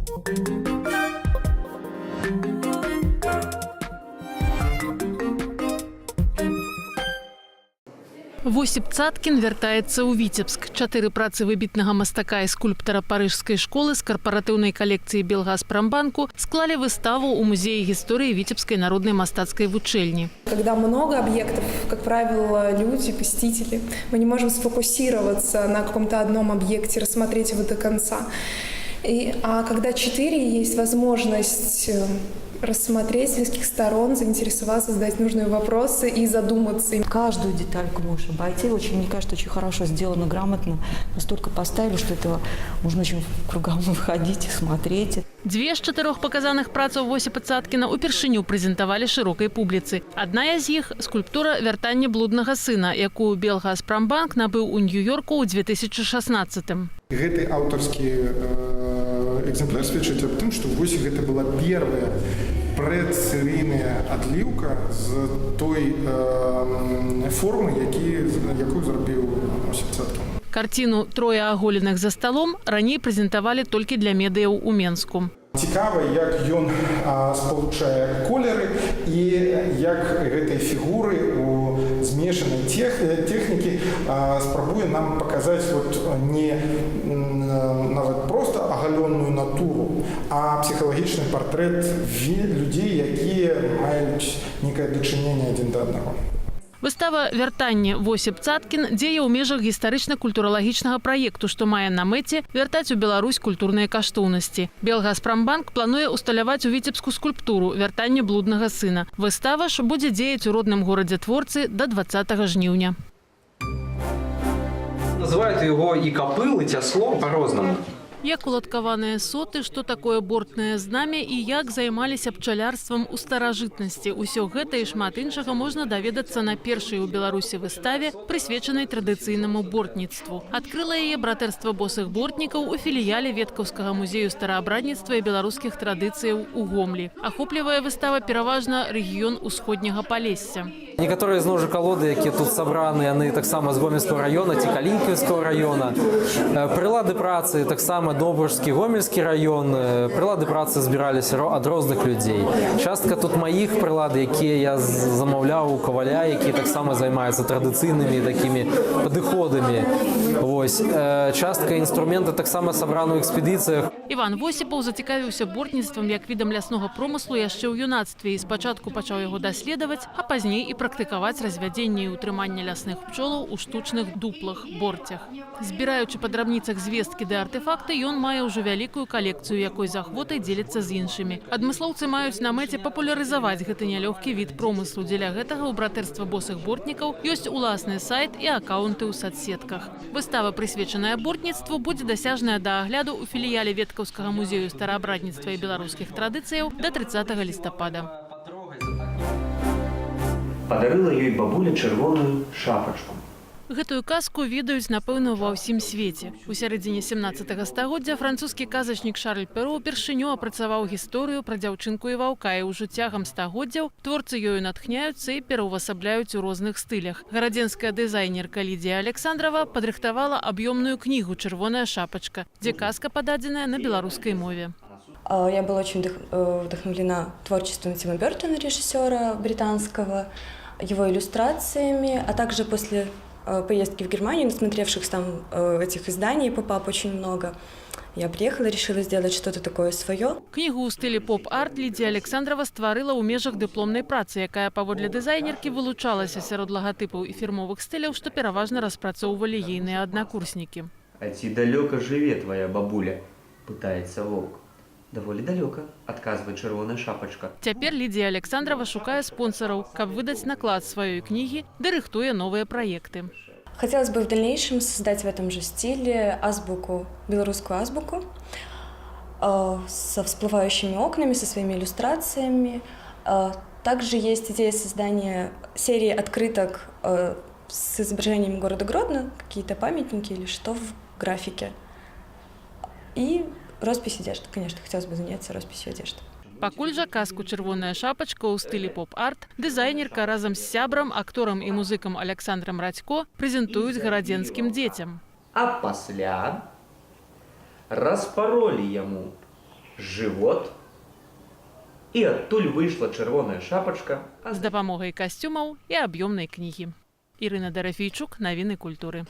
Восіп Цаткін вяртаецца ў Віцебск. 4 працы выбітнага мастака і скульптара парыжскай школы з карпаратыўнай калекцыі Белгазпромбанку склалі выставу ў музеі гісторыі Віцебскай народнай мастацкай вучэльні. Когда много объектов, как правило, люди, посетители, мы не можем сфокусироваться на каком-то одном объекте, рассмотреть его до конца. А когда 4, есть возможность рассмотреть с нескольких сторон, заинтересоваться, задать нужные вопросы и задуматься. Каждую детальку можешь обойти. Очень, мне кажется, очень хорошо сделано, грамотно. Настолько поставили, что этого можно очень кругом выходить и смотреть. 2 з 4 паказаных працаў Восіпа Цаткіна упершыню прэзентавалі шырокай публіцы. Адна з іх – скульптура «Вяртанне блуднага сына», якую Белгазпромбанк набыў у Нью-Йорку ў 2016-м. Гэты аўтарскі экземпляр сведчыць аб тым, што вось гэта была первая предсерійная адліўка з той формы, якую зрабіў Восіп Цаткін. Карціну «Трое аголеных за сталом» раней прэзентавалі толькі для медыяў у Менску. Цікава, як ён спалучае колеры і як гэтыя фігуры у змешанай тэхнікі спрабуе нам паказаць не нават проста агалённую натуру, а псіхалагічны партрэт людзей, якія маюць некае дачыненне адзін да аднаго. Выстава «Вяртанне Восіп Цаткін» дзее ў межах гістарычна-культуралагічнага праекту, што мае на мэце вяртаць у Беларусь культурныя каштоўнасці. Белгазпромбанк плануе усталяваць у Віцебску скульптуру «Вяртанне блуднага сына». Выстава ж будзе дзеяць у родным горадзе творцы да 20 жніўня. Называют его и копыл, и тясло по-разному. Як уладкаваныя соты, што такое бортнае знамя і як займаліся пчалярствам у старажытнасці. Усё гэта і шмат іншага можна даведацца на першай у Беларусі выставе, прысвечанай традыцыйнаму бортніцтву. Адкрыла яе братэрства босых бортнікаў у філіяле Веткаўскага музею стараабрадніцтва і беларускіх традыцыяў у Гомлі. Ахоплівае выстава пераважна рэгіён усходняга Палесся. Некоторые из ножек колоды, які тут собраны, яны таксама з Гомельского района ці Калинківського района. Прилады працы таксама Добружскі, Гомельскі район. Прилады працы збіраліся ад розных людзей. Частка тут маіх прилад, якія я замаўляў у каваля, які таксама займаюцца традыцыйнымі такімі падыходамі. Вось. Частка інструмента таксама сабрана ў экспедыцыях. Іван Восіпаў зацікавіўся бортніцтвам як відам ляснога промыслу яшчэ ў юнацтве і спачатку пачаў яго даследаваць, а пазней і практыкаваць развядзенне і ўтрыманне лясных пчолаў у штучных дуплах, борцях. Збіраючы па драбніцах звесткі ды артефакты, ён мае ўжо вялікую калекцыю, якой з ахвотай дзеліцца з іншымі. Адмыслоўцы маюць на мэце папулярызаваць гэты нялёгкі від промыслу. Дзеля гэтага ў братэрства босых бортнікаў ёсць уласны сайт і акаунты ў садсетках. Выстава, прысвечаная бортніцтву, будзе дасяжная да агляду ў філіяле Веткаўскага музею стараабрадніцтва і беларускіх традыцыяў да 30 лістапада. Падарыла ёй бабуля чырвоную шапачку. Гэтую казку ведаюць, напэўна, ва ўсім свеце. У сярэдзіне 17 стагоддзя французскі казачнік Шарль Перо ўпершыню апрацаваў гісторыю пра дзяўчынку і ваўка, і ўжо цягам стагоддзяў творцы ёю натхняюцца і пераўвасабляюць у розных стылях. Гарадзенская дызайнерка Лідія Александрова падрыхтавала аб'ёмную кнігу «Чырвоная шапачка», дзе казка пададзеная на беларускай мове. Я была очень вдохновлена творчеством Тима Бёртона, режиссера британского, его иллюстрациями, а также после поездки в Германию, насмотревших там этих изданий поп-ап очень много, я приехала, решила сделать что-то такое свое. Книгу ў стылі поп-арт Лідія Александрова стварыла ў межах дыпломнай працы, якая паводле дызайнеркі вылучалася сярод лагатыпаў і фірмовых стыляў, што пераважна распрацоўвалі ейныя аднакурснікі. А ці далёка жыве твоя бабуля? Пытаецца воўк. Даволі далёка, адказвае чырвоная шапачка. Цяпер Лідія Александрова шукае спонсораў, каб выдаць наклад сваёй кнігі, ды рыхтуе новыя праекты. Хотелось бы в дальнейшем создать в этом же стиле азбуку, белорусскую азбуку, со всплывающими окнами, со своими иллюстрациями. Также есть идея создания серии открыток с изображением города Гродно, какие-то памятники или что в графике. И роспись одежды, конечно, хотелось бы заняться росписью одежды. Пакуль жа казку «Чырвоная шапачка» ў стылі поп-арт дызайнерка разам з сябрам, акторам і музыкам Александром Радзько прэзентуюць гарадзенскім дзецям. А пасля распаролі яму «Живот». І адтуль выйшла чырвоная шапачка, З дапамогай касцюмаў і аб'ёмнай кнігі. Ірына Дарафійчук, навіны культуры.